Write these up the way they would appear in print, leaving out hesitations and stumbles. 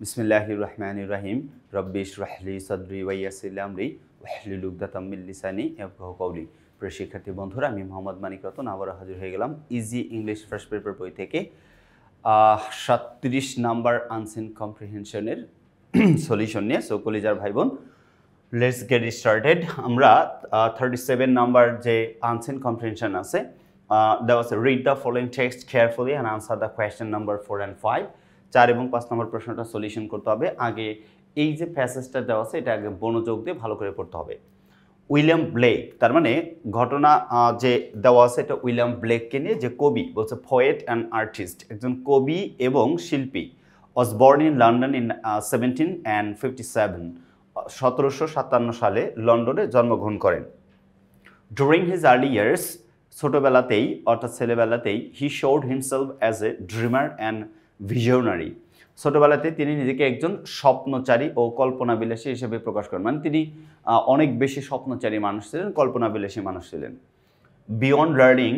বিসমিল্লাহির রহমানির রহিম রব্বি ইশরাহ লি সাদরি ওয়া ইয়াসসির লি আমরি ওয়াহলুল উকদাতাম মিন লিসানি ইয়াফকাহু কওলি। প্রিয় শিক্ষার্থী বন্ধুরা, আমি মোহাম্মদ মানিক রতন আবারও হাজির হয়ে গেলাম ইজি ইংলিশ ফার্স্ট পেপার বই থেকে 37 নাম্বার আনসিন কম্প্রিহেনশনের সলিউশন নিয়ে। সো কলিজার ভাই বোন, লেটস গেট স্টার্টেড। আমরা 37 নাম্বার যে আনসিন কম্প্রিহেনশন আছে, দেওয়া আছে read the following text carefully and answer the question number 4 and 5। 4 এবং 5 নম্বর প্রশ্নটা সলিউশন করতে হবে। আগে এই যে প্যাসেজটা দেওয়া আছে এটা আগে মনোযোগ দিয়ে ভালো করে পড়তে হবে। উইলিয়াম ব্লেক, তার মানে ঘটনা যে দেওয়া আছে এটা উইলিয়াম ব্লেককে নিয়ে, যে কবি বলছে পোয়েট অ্যান্ড আর্টিস্ট, একজন কবি এবং শিল্পী। Was born in London in 1757, 1757 সালে লন্ডনে জন্মগ্রহণ করেন। ডুরিং হিজ আর্লি ইয়ার্স, ছোটবেলাতেই অর্থাৎ ছেলেবেলাতেই, he showed himself as a dreamer and visionary. ছোটবেলাতে তিনি নিজেকে একজন স্বপ্নচারী ও কল্পনাবিলাসী হিসেবে প্রকাশ করেন, মানে তিনি অনেক বেশি স্বপ্নচারী মানুষ ছিলেন, কল্পনাবিলাসী মানুষ ছিলেন। Beyond learning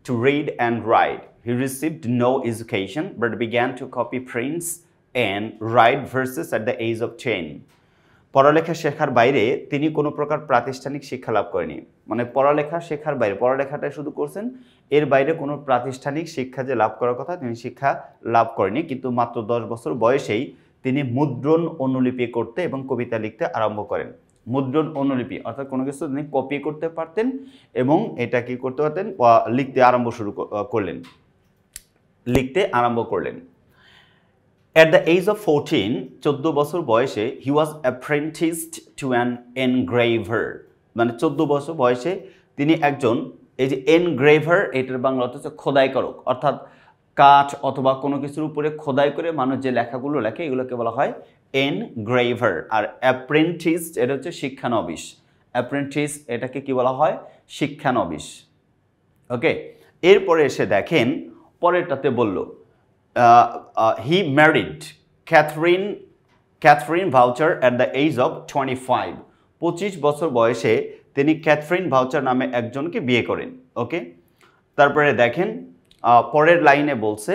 to read and write, he received no education but began to copy prints and write verses at the age of 10। পড়ালেখা শেখার বাইরে তিনি কোনো প্রকার প্রাতিষ্ঠানিক শিক্ষা লাভ করেনি, মানে পড়ালেখা শেখার বাইরে, পড়ালেখাটাই শুধু করছেন, এর বাইরে কোনো প্রাতিষ্ঠানিক শিক্ষা যে লাভ করার কথা তিনি শিক্ষা লাভ করেনি। কিন্তু মাত্র 10 বছর বয়সেই তিনি মুদ্রণ অনুলিপি করতে এবং কবিতা লিখতে আরম্ভ করেন। মুদ্রণ অনুলিপি অর্থাৎ কোনো কিছু তিনি কপি করতে পারতেন এবং এটা কি করতে পারতেন, লিখতে আরম্ভ করলেন। At the age of 14, 14 বছর বয়সে he was apprenticed to an engraver, মানে 14 বছর বয়সে তিনি একজন, এই যে এনগ্রেভার এটার বাংলা অর্থ হচ্ছে খোদাইকারক, অর্থাৎ কাঠ অথবা কোনো কিছুর উপরে খোদাই করে মানুষ যে লেখাগুলো লেখে এগুলোকে বলা হয় এনগ্রেভার। আর অ্যাপ্রেন্টিস এটা হচ্ছে শিক্ষানবিশ। অ্যাপ্রেন্টিস এটাকে কি বলা হয়? শিক্ষানবিশ। ওকে, এরপরে এসে দেখেন পরেরটাতে বলল he married Catherine Boucher at the age of 25. 25 বছর বয়সে তিনি ক্যাথরিন ভাউচার নামে একজনকে বিয়ে করেন। ওকে, তারপরে দেখেন পরের লাইনে বলছে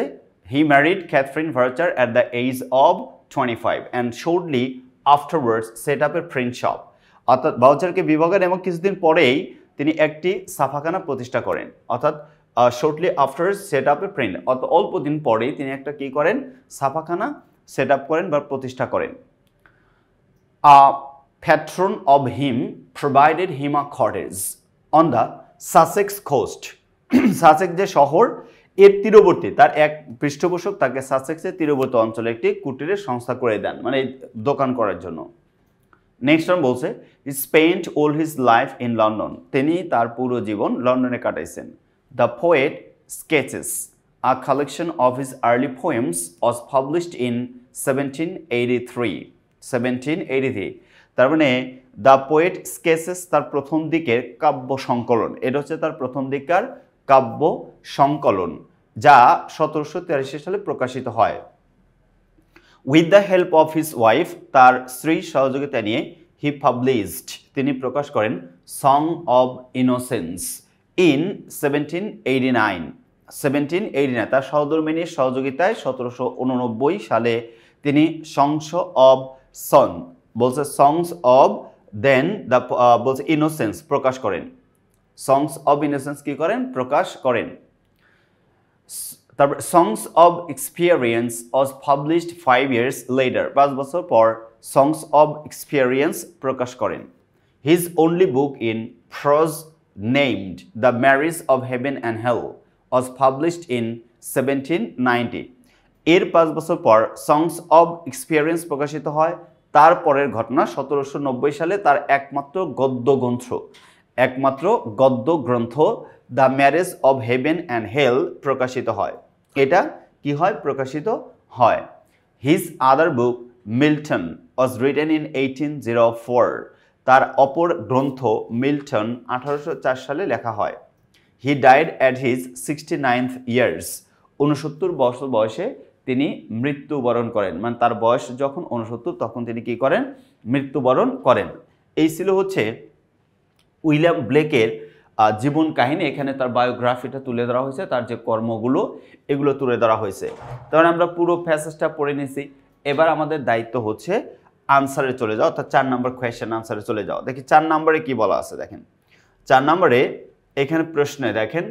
he married Catherine Boucher at the age of 25 and shortly afterwards set up a print shop. অর্থাৎ ভাউচারকে বিবাহ করেন এবং কিছুদিন পরেই তিনি একটি ছাপাখানা প্রতিষ্ঠা করেন। অর্থাৎ shortly after set up a print, অল্প দিন পরেই তিনি একটা কি করেন, ছাপাখানা সেট আপ করেন বা প্রতিষ্ঠা করেন। Patron of him provided him a cottage on the Sussex coast. Sussex যে শহর এর তীরবর্তী, তার এক পৃষ্ঠপোষক তাকে সাসেক্সের তীরবর্তী অঞ্চলে একটি কুটিরের সংস্থা করে দেন, মানে দোকান করার জন্য। নেক্সট ওয়ান বলছে he spent all his life in London, তিনি তার পুরো জীবন লন্ডনে কাটাইছেন। The poet Sketches, a collection of his early poems, was published in 1783. তার মানে দ্য পোয়েট স্কেচেস তার প্রথম দিকের কাব্য সংকলন, এটা হচ্ছে তার প্রথম দিককার কাব্য সংকলন, যা 1783 সালে প্রকাশিত হয়। With the help of his wife, তার স্ত্রীর সহযোগিতা নিয়ে হি পাবলিশড, তিনি প্রকাশ করেন সং অব ইনোসেন্স ইন 1789। তার সহধর্মিনীর সহযোগিতায় 1789 সালে তিনি সংস অব সন বলছে সংস অব দেন দ্য বলছে ইনোসেন্স প্রকাশ করেন। সংস অব ইনোসেন্স কি করেন? প্রকাশ করেন। তারপর songs of experience was published 5 years later, 5 বছর পর সংস অব এক্সপিরিয়েন্স প্রকাশ করেন। His only book in pros named The Marriage of Heaven and Hell was published in 1790. এর 5 বছর পর সংস অব এক্সপিরিয়েন্স প্রকাশিত হয়। তারপরের ঘটনা 1790 সালে তার একমাত্র গদ্য গ্রন্থ the marriage of heaven and hell প্রকাশিত হয়। এটা কি হয়? প্রকাশিত হয়। His other book Milton was written in 1804, তার অপর গ্রন্থ মিল্টন 1804 সালে লেখা হয়। He died at his 69th years, 69 বছর বয়সে তিনি মৃত্যুবরণ করেন, মানে তার বয়স যখন 69 তখন তিনি কি করেন? মৃত্যুবরণ করেন। এই ছিল হচ্ছে উইলিয়াম ব্লেকের জীবন কাহিনী। এখানে তার বায়োগ্রাফিটা তুলে ধরা হয়েছে, তার যে কর্মগুলো এগুলো তুলে ধরা হয়েছে। তাহলে আমরা পুরো প্যাসেজটা পড়ে নিয়েছি। এবার আমাদের দায়িত্ব হচ্ছে আনসারে চলে যাও, অর্থাৎ 4 নম্বর কোয়েশ্চেন আনসারে চলে যাও। দেখি 4 নম্বরে কি বলা আছে দেখেন। 4 নম্বরে এখানে প্রশ্নে দেখেন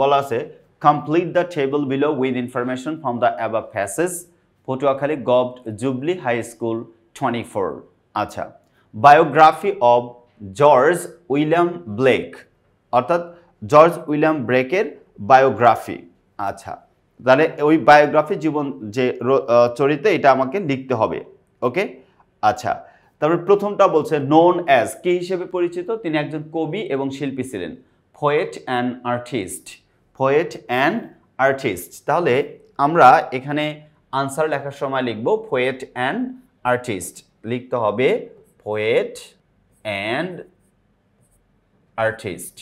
বলা আছে complete the table below with information from the above passage. Patuakhali government jubilee high school 24। আচ্ছা, biography of George William Blake, অর্থাৎ জর্জ উইলিয়াম ব্লেকের বায়োগ্রাফি। আচ্ছা, তাহলে ওই বায়োগ্রাফি জীবন যে চরিত্র এটা আমাকে লিখতে হবে। ওকে, আচ্ছা, তারপর প্রথমটা বলছে নোন অ্যাজ, কি হিসেবে পরিচিত? তিনি একজন কবি এবং শিল্পী ছিলেন, poet and artist, poet and artist. তাহলে আমরা এখানে আনসার লেখার সময় লিখব পোয়েট অ্যান্ড আর্টিস্ট, লিখতে হবে poet and artist,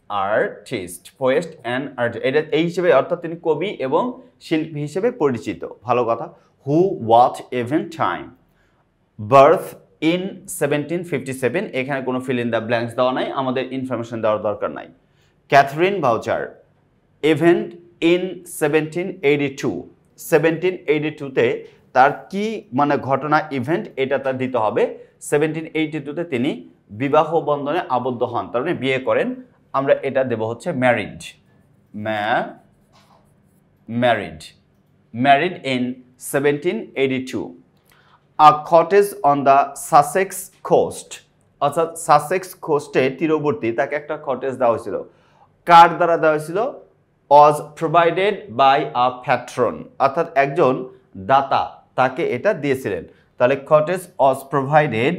artist, poet and artist, এটা এই হিসেবে, অর্থাৎ তিনি কবি এবং শিল্পী হিসেবে পরিচিত। ভালো কথা। Who what event time, birth in 1757, এখানে কোনো ফিল ইন দ্য ব্ল্যাঙ্কস দেওয়া নাই, আমাদের ইনফরমেশন দেওয়ার দরকার নাই। ক্যাথরিন বাউচার, ইভেন্ট ইন 1782, 1782-তে তার কি মানে ঘটনা ইভেন্ট এটা তার দিতে হবে। 1782-তে তিনি বিবাহ বন্ধনে আবদ্ধ হন, তার মানে বিয়ে করেন। আমরা এটা দেব হচ্ছে married, married, married in 1782। A cottage on the Sussex coast, অর্থাৎ সাসেক্স কোস্টে তীরবর্তী তাকে একটা কটেজ দেওয়া হয়েছিল। কার দ্বারা দেওয়া হয়েছিল? Was provided by a patron, অর্থাৎ একজন দাতা তাকে এটা দিয়েছিলেন। তাহলে cottage was provided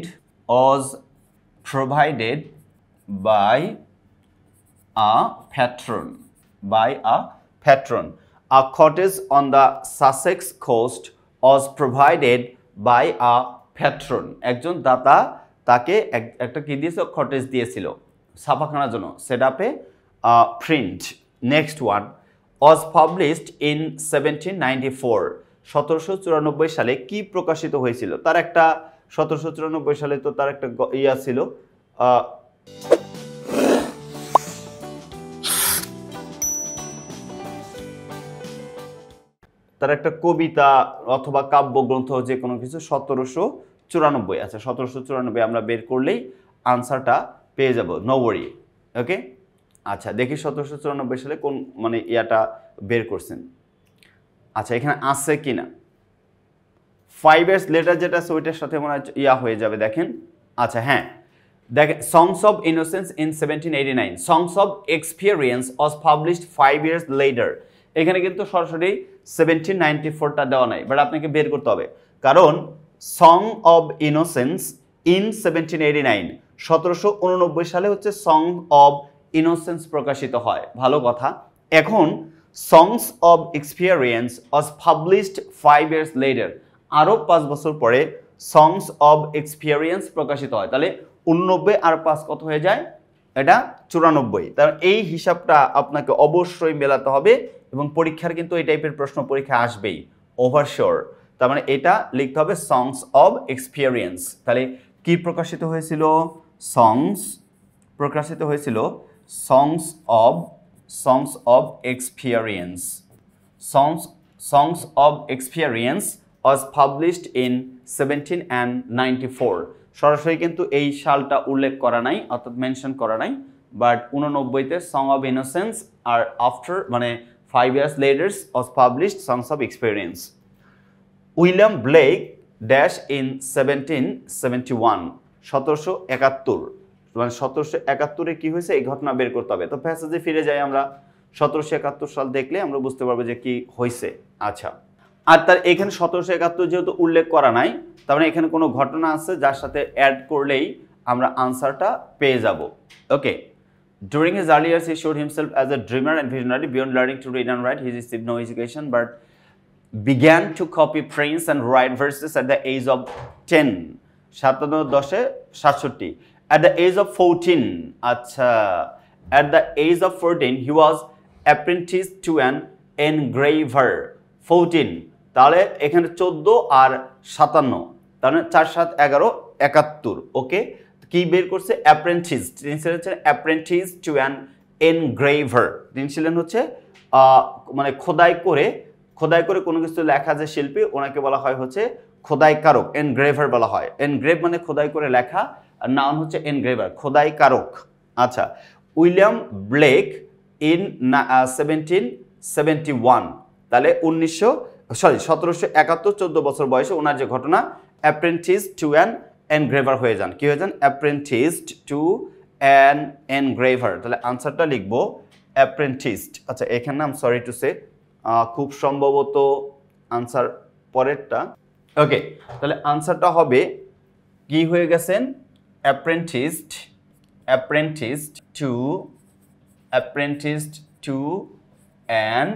by a patron, by a patron. A cottage on the Sussex coast was provided by a patron, একজন দাতা তাকে একটা কি দিয়েছিল? কটেজ দিয়েছিল ছাপাখানার জন্য, সেট আপে print. Next one, was published in 1794, 1794 সালে কি প্রকাশিত হয়েছিল? তার একটা 1794 সালে তো তার একটা ইয়া ছিল, তার একটা কবিতা অথবা কাব্যগ্রন্থ যে কোনো কিছু। 1794, আচ্ছা 1794 আমরা বের করলেই আনসারটা পেয়ে যাব, নো ওয়ারি। ওকে, আচ্ছা দেখি 1794 সালে কোন মানে ইয়াটা বের করছেন। আচ্ছা, এখানে আছে কি না? 5 ইয়ার্স লেটার যেটা আছে ওইটার সাথে মনে হয় ইয়া হয়ে যাবে, দেখেন। আচ্ছা হ্যাঁ, দেখেন songs of innocence in 1789, songs of experience was published 5 years letter. এখানে কিন্তু সরাসরি 1794টা দেওয়া নাই, বাট আপনাকে বের করতে হবে, কারণ সং অব ইনোসেন্স ইন 1789, 1789 সালে হচ্ছে সং অব ইনোসেন্স প্রকাশিত হয়। ভালো কথা। এখন songs of experience was published 5 years later, আরও 5 বছর পরে সংস অব এক্সপিরিয়েন্স প্রকাশিত হয়। তাহলে 89 আর 5 কত হয়ে যায়? এটা 94। তার এই হিসাবটা আপনাকে অবশ্যই মেলাতে হবে, এবং পরীক্ষার কিন্তু এই টাইপের প্রশ্ন পরীক্ষা আসবেই ওভারশোর। তার মানে এটা লিখতে হবে সংস অব এক্সপিরিয়েন্স। তাহলে কি প্রকাশিত হয়েছিল? সংস প্রকাশিত হয়েছিল songs of experience, songs of experience was published in 1794। সরাসরি কিন্তু এই সালটা উল্লেখ করা নাই, অর্থাৎ মেনশন করা নাই, বাট 89-তে সং অব ইনোসেন্স আর আফটার মানে 5 years later was published songs of experience. William Blake dash in 1771, 1771, মানে 1771-এ কি হয়েছে এই ঘটনা বের করতে হবে। তো প্যাসেজে ফিরে যাই আমরা, 1771 সাল দেখলে আমরা বুঝতে পারবো যে কি হয়েছে। আচ্ছা, আর তার এখানে 1771 যেহেতু উল্লেখ করা নাই, তার মানে এখানে কোনো ঘটনা আছে যার সাথে অ্যাড করলেই আমরা আনসারটা পেয়ে যাব। ওকে, during his early years he showed himself as a dreamer and visionary. Beyond learning to read and write, he received no education but began to copy prints and write verses at the age of 10, 57-10-67। At the age of 14, আচ্ছা, at the age of 14 he was apprenticed to an engraver। 14, তাহলে এখানে 14 আর 57, তাহলে 4 7 11 71। ওকে, কি বের করছে? Apprentice, তিনি ছিলেন apprentice to an engraver, তিনি ছিলেন হচ্ছে মানে খোদাই করে খোদাই করে কোনো কিছু লেখা যে শিল্পী ওনাকে বলা হয় হচ্ছে খোদাইকারক, এনগ্রেভার বলা হয়। এনগ্রেভ মানে খোদাই করে লেখা, আর নাউন হচ্ছে এনগ্রেভার, খোদাইকারক। আচ্ছা, উইলিয়াম ব্লেক ইন 1771, তাহলে 1771, 14 বছর বয়সে ওনার যে ঘটনা, অ্যাপ্রেন্টিস টু অ্যান এনগ্রেভার হয়ে যান। কি হয়ে যান? অ্যাপ্রেন্টিসড টু অ্যান এনগ্রেভার। তাহলে আনসারটা লিখবো অ্যাপ্রেন্টিসড। আচ্ছা, এখানে I am sorry to say খুব সম্ভবত আনসার পরেরটা। ওকে, তাহলে আনসারটা হবে কি হয়ে গেছেন? অ্যাপ্রেন্টিসড টু অ্যান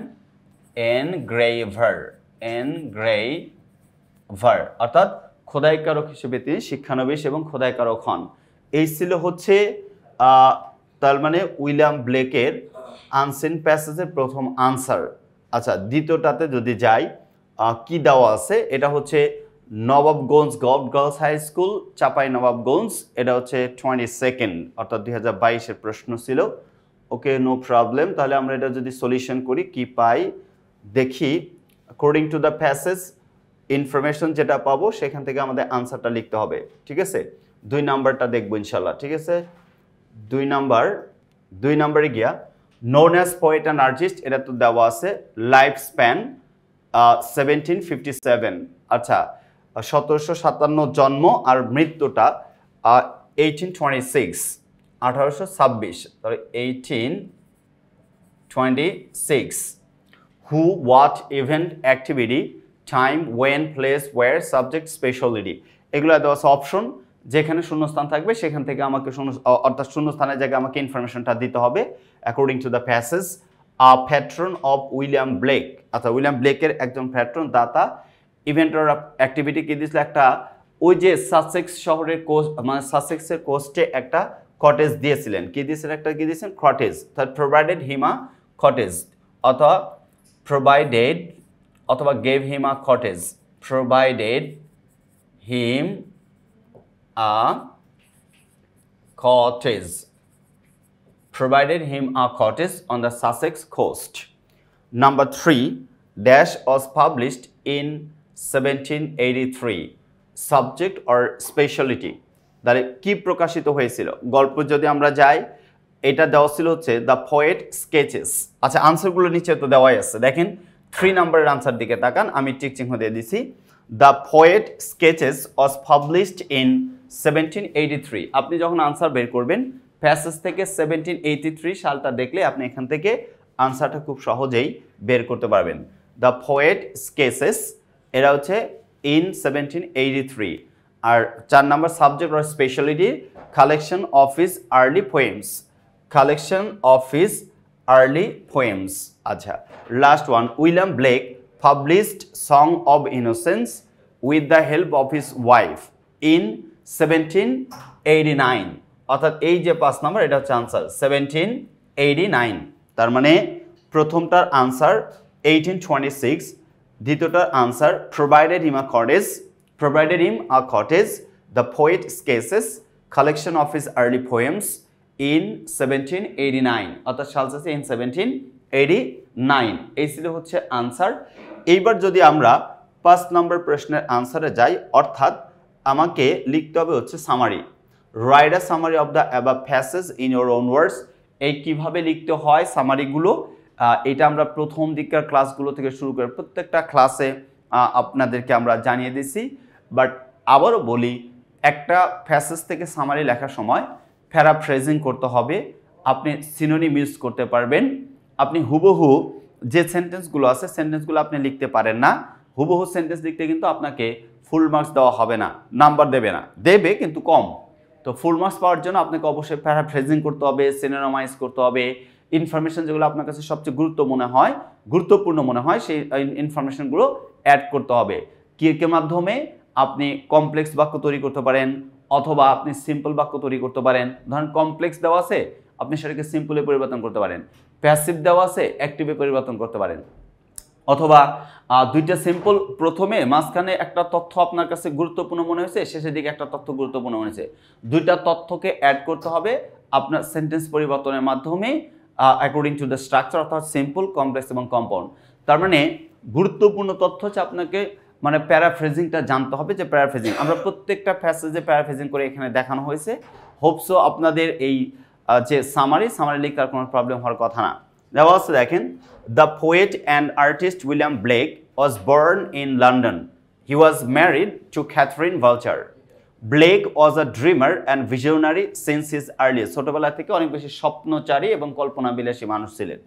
এনগ্রেভার, অর্থাৎ খোদাইকারক হিসেবে তিনি শিক্ষানবিশ এবং খোদাইকারক হন। এই ছিল হচ্ছে তার মানে উইলিয়াম ব্লেকের আনসিন প্যাসেজের প্রথম আনসার। আচ্ছা, দ্বিতীয়টাতে যদি যাই, কি দেওয়া আছে, এটা হচ্ছে Nawabganj girls high school, Chapai Nawabganj, এটা হচ্ছে 22nd, অর্থাৎ 2022-এর প্রশ্ন ছিল। ওকে, নো প্রবলেম। তাহলে আমরা এটা যদি সলিউশন করি কি পাই দেখি। According to the passage information যেটা পাবো সেখান থেকে আমাদের আনসারটা লিখতে হবে। ঠিক আছে, 2 নাম্বারটা দেখবো ইনশাল্লাহ। ঠিক আছে, 2 নাম্বারে গিয়া known as poet and artist, এটা তো দেওয়া আছে। Life span 1757। আচ্ছা, 1757 জন্ম, আর মৃত্যুটা 1826, 1826। তাহলে 1826। Who, what, event, activity, time, when, place, where, subject, speciality, এগুলো দেওয়া আছে অপশন। যেখানে শূন্যস্থান থাকবে সেখান থেকে আমাকে অর্থাৎ শূন্যস্থানের জায়গায় আমাকে ইনফরমেশনটা দিতে হবে according to the passage. Patron of William Blake. আচ্ছা, উইলিয়াম ব্লেকের একজন patron, data. Event or activity কি দিয়েছিল? একটা ওই যে সাসেক্স শহরের কোস্ট, মানে সাসেক্সের কোস্টে একটা কটেজ দিয়েছিলেন। কি দিয়েছিলেন? একটা কি দিয়েছেন? কটেজ। তার প্রোভাইডেড হিম আ কটেজ, অথবা প্রোভাইডেড অথবা gave him a cottage, provided him a cottage, provided him a cottage on the Sussex coast. Number 3, dash was published in 1783. Subject or specialty, তাহলে কি প্রকাশিত হয়েছিল? গল্প যদি আমরা যাই, এটা দেওয়া ছিল হচ্ছে দ্য পোয়েট স্কেচেস। আচ্ছা, আনসারগুলো নিচে তো দেওয়াই আছে, দেখেন 3 নাম্বারের আনসার দিকে তাকান, আমি টিক চিহ্ন দিয়ে দিছি। The poet sketches was published in 1783। আপনি যখন আনসার বের করবেন, প্যাসেজ থেকে 1783 সালটা দেখলে আপনি এখান থেকে আনসারটা খুব সহজেই বের করতে পারবেন। দ্য পোয়েট স্কেচেস, এরা হচ্ছে ইন 1783। আর 4 number subject or speciality, collection of his early poems, collection of his early poems. আচ্ছা, last one, William Blake published song of innocence with the help of his wife in 1789। অর্থাৎ এই যে 5 number, এটা হচ্ছে answer 1789। তার মানে প্রথমটার answer 1826, দ্বিতীয়টার answer provided him a cottage, the poet sketches, collection of his early poems in 1789, অর্থাৎ সাল আছে ইন 1789। এই ছিল হচ্ছে আনসার। এইবার যদি আমরা 5 নম্বর প্রশ্নের আনসারে যাই, অর্থাৎ আমাকে লিখতে হবে হচ্ছে summary. Write a summary of the above passage in your own words. এই কিভাবে লিখতে হয় সামারিগুলো, এটা আমরা প্রথম দিককার ক্লাসগুলো থেকে শুরু করে প্রত্যেকটা ক্লাসে আপনাদেরকে আমরা জানিয়ে দিছি। বাট আবারও বলি, একটা প্যাসেজ থেকে সামারি লেখার সময় প্যারাফ্রেজিং করতে হবে। আপনি সিনোনিম ইউজ করতে পারবেন। আপনি হুবহু যে সেন্টেন্সগুলো আছে, সেন্টেন্সগুলো আপনি লিখতে পারেন না। হুবহু সেন্টেন্স লিখতে কিন্তু আপনাকে ফুল মার্কস দেওয়া হবে না, নাম্বার দেবে না, দেবে কিন্তু কম। তো ফুল মার্কস পাওয়ার জন্য আপনাকে অবশ্যই প্যারাফ্রেজিং করতে হবে, সিনোনিমাইজ করতে হবে। ইনফরমেশন যেগুলো আপনার কাছে সবচেয়ে গুরুত্বপূর্ণ মনে হয় সেই ইনফরমেশনগুলো অ্যাড করতে হবে। কি মাধ্যমে? আপনি কমপ্লেক্স বাক্য তৈরি করতে পারেন, অথবা আপনি সিম্পল বাক্য তৈরি করতে পারেন। ধরেন কমপ্লেক্স দেওয়া আছে, আপনি সেটাকে সিম্পলে পরিবর্তন করতে পারেন। প্যাসিভ দেওয়া আছে, অ্যাক্টিভে পরিবর্তন করতে পারেন। অথবা দুইটা সিম্পল, প্রথমে মাঝখানে একটা তথ্য আপনার কাছে গুরুত্বপূর্ণ মনে হয়েছে, শেষের দিকে একটা তথ্য গুরুত্বপূর্ণ মনে হয়েছে, দুইটা তথ্যকে অ্যাড করতে হবে আপনার সেন্টেন্স পরিবর্তনের মাধ্যমে অ্যাকর্ডিং টু দ্য স্ট্রাকচার, অর্থাৎ সিম্পল, কমপ্লেক্স এবং কম্পাউন্ড। তার মানে গুরুত্বপূর্ণ তথ্য হচ্ছে আপনাকে মানে প্যারাফ্রেজিংটা জানতে হবে যে প্যারাফ্রেজিং আমরা প্রত্যেকটা প্যাসেজে প্যারাফ্রেজিং করে এখানে দেখানো হয়েছে হোপসো আপনাদের এই যে সামারি লিখার কোনো প্রবলেম হওয়ার কথা না দেওয়া আছে দেখেন the poet and artist William Blake was born in London he was married to Catherine Boucher Blake was a dreamer and visionary since his early ছোটবেলা থেকে অনেক বেশি স্বপ্নচারী এবং কল্পনাবিলাসী মানুষ ছিলেন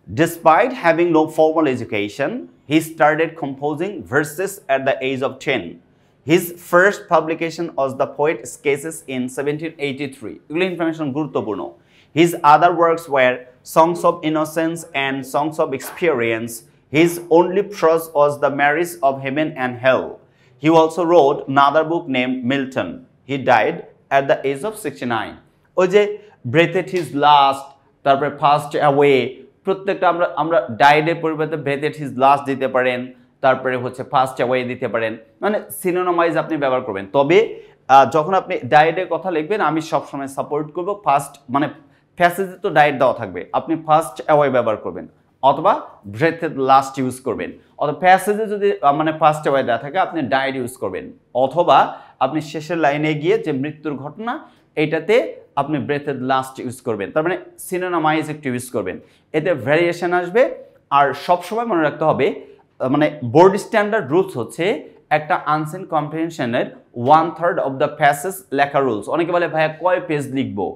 Despite having no formal education, he started composing verses at the age of 10. His first publication was The Poet Sketches in 1783. এগুলো information গুরুত্বপূর্ণ His other works were Songs of Innocence and Songs of Experience. His only prose was The Marriage of Heaven and Hell. He also wrote another book named Milton. He died at the age of 69. ওই যে Breath at His Last, তারপরে Passed Away, প্রত্যেকটা আমরা ডায়েডের পরিবর্তে breadth এট his last দিতে পারেন তারপরে হচ্ছে ফার্স্ট অ্যাওয়ে দিতে পারেন মানে সিনোনিমাইজ আপনি ব্যবহার করবেন তবে যখন আপনি ডায়েডের কথা লিখবেন আমি সবসময় সাপোর্ট করব ফার্স্ট মানে প্যাসেজে তো ডায়েট দেওয়া থাকবে আপনি ফার্স্ট অ্যাওয়ে ব্যবহার করবেন অথবা ব্রেথ এট লাস্ট ইউজ করবেন অথবা প্যাসেজে যদি মানে ফার্স্ট অ্যাওয়ে দেওয়া থাকে আপনি ডায়েট ইউজ করবেন অথবা আপনি শেষের লাইনে গিয়ে যে মৃত্যুর ঘটনা এইটাতে আপনি ব্রেথের লাস্ট ইউজ করবেন তার মানে সিনোনিমাইজ একটু ইউজ করবেন এতে ভ্যারিয়েশন আসবে আর সবসময় মনে রাখতে হবে মানে বোর্ড স্ট্যান্ডার্ড রুলস হচ্ছে একটা আনসেন কম্প্রিহেনশনের 1/3 অফ দ্য প্যাসেজ লেখা রুলস অনেকে বলে ভাইয়া কয় পেজ লিখবো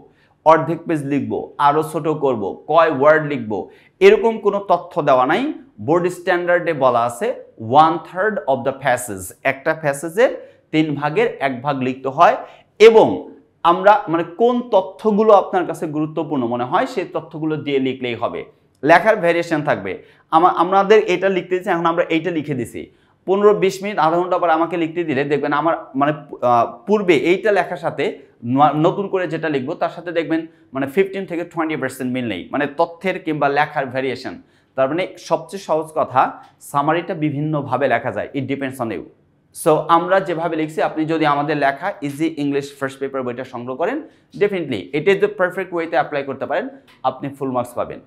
অর্ধেক পেজ লিখবো আরও ছোট করব কয় ওয়ার্ড লিখবো এরকম কোনো তথ্য দেওয়া নাই বোর্ড স্ট্যান্ডার্ডে বলা আছে 1/3 অফ দ্য প্যাসেজ একটা প্যাসেজের 3 ভাগের 1 ভাগ লিখতে হয় এবং আমরা মানে কোন তথ্যগুলো আপনার কাছে গুরুত্বপূর্ণ মনে হয় সেই তথ্যগুলো দিয়ে লিখলেই হবে লেখার ভ্যারিয়েশন থাকবে আমাদের এটা লিখতে দিচ্ছি এখন আমরা এইটা লিখে দিছি 15-20 মিনিট আধা ঘন্টা পর আমাকে লিখতে দিলে দেখবেন আমার মানে পূর্বে এইটা লেখার সাথে নতুন করে যেটা লিখবো তার সাথে দেখবেন মানে 15 থেকে 20% মিল নেই মানে তথ্যের কিংবা লেখার ভ্যারিয়েশন তার মানে সবচেয়ে সহজ কথা সামারিটা বিভিন্নভাবে লেখা যায় it depends on you so আমরা যেভাবে লিখছি আপনি যদি আমাদের লেখা ইজি ইংলিশ ফার্স্ট পেপার বইটা সংগ্রহ করেন ডেফিনেটলি এটা যদি পারফেক্ট ওয়েতে অ্যাপ্লাই করতে পারেন আপনি ফুল মার্কস পাবেন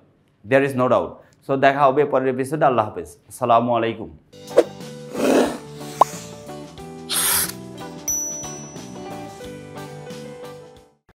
there is no doubt so দেখা হবে পরের এপিসোডে আল্লাহ হাফেজ আসসালামু আলাইকুম